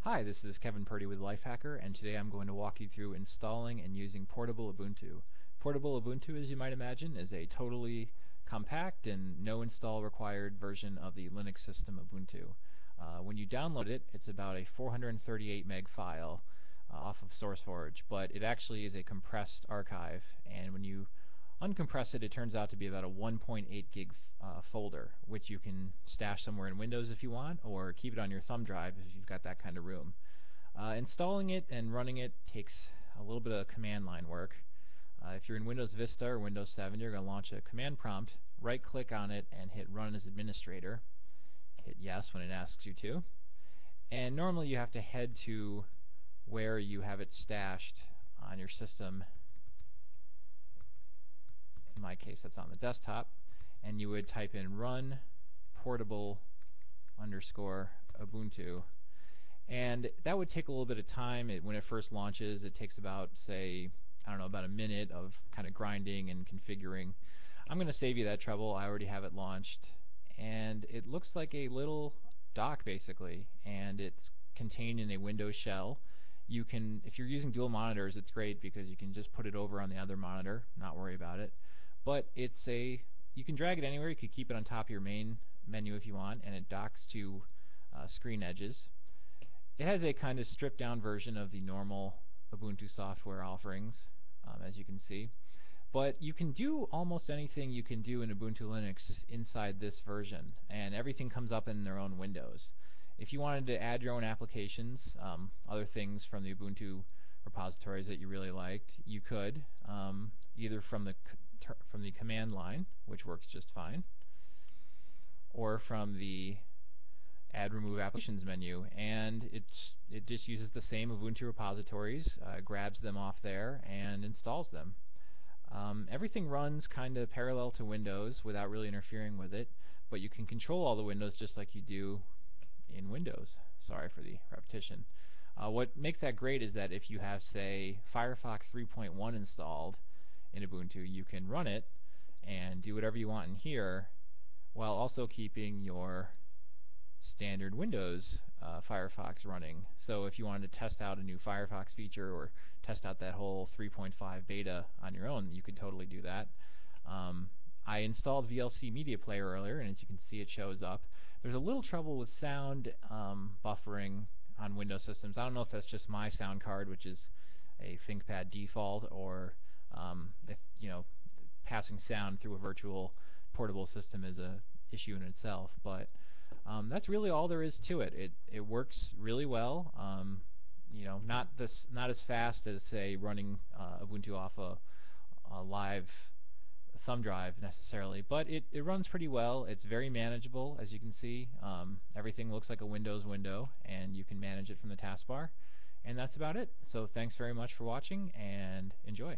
Hi, this is Kevin Purdy with Lifehacker, and today I'm going to walk you through installing and using Portable Ubuntu. Portable Ubuntu, as you might imagine, is a totally compact and no install required version of the Linux system Ubuntu. When you download it, it's about a 438 meg file off of SourceForge, but it actually is a compressed archive, and when you uncompress it, it turns out to be about a 1.8 gig folder, which you can stash somewhere in Windows if you want, or keep it on your thumb drive if you've got that kind of room. Installing it and running it takes a little bit of command line work. If you're in Windows Vista or Windows 7, you're going to launch a command prompt, right-click on it, and hit Run as Administrator. Hit Yes when it asks you to. And normally you have to head to where you have it stashed on your system. In my case, that's on the desktop, and you would type in run portable underscore Ubuntu, and that would take a little bit of time. When it first launches, it takes about, say, I don't know, about a minute of kind of grinding and configuring. I'm going to save you that trouble. I already have it launched, and it looks like a little dock basically, and it's contained in a Windows shell. You can, if you're using dual monitors, it's great because you can just put it over on the other monitor, not worry about it. But you can drag it anywhere. You could keep it on top of your main menu if you want, and it docks to screen edges. It has a kind of stripped down version of the normal Ubuntu software offerings, as you can see. But you can do almost anything you can do in Ubuntu Linux inside this version, and everything comes up in their own windows. If you wanted to add your own applications, other things from the Ubuntu repositories that you really liked, you could, either from the command line, which works just fine, or from the Add Remove Applications menu, and it just uses the same Ubuntu repositories, grabs them off there, and installs them. Everything runs kind of parallel to Windows without really interfering with it, but you can control all the windows just like you do in Windows. Sorry for the repetition. What makes that great is that if you have, say, Firefox 3.1 installed in Ubuntu, you can run it and do whatever you want in here while also keeping your standard Windows Firefox running. So if you wanted to test out a new Firefox feature or test out that whole 3.5 beta on your own, you could totally do that. I installed VLC Media Player earlier, and as you can see, it shows up. There's a little trouble with sound buffering on Windows systems. I don't know if that's just my sound card, which is a ThinkPad default, or if passing sound through a virtual portable system is a issue in itself. But that's really all there is to it. It works really well. Not as fast as, say, running Ubuntu off a live thumb drive necessarily, but it runs pretty well. It's very manageable, as you can see. Everything looks like a Windows window, and you can manage it from the taskbar. And that's about it. So thanks very much for watching, and enjoy.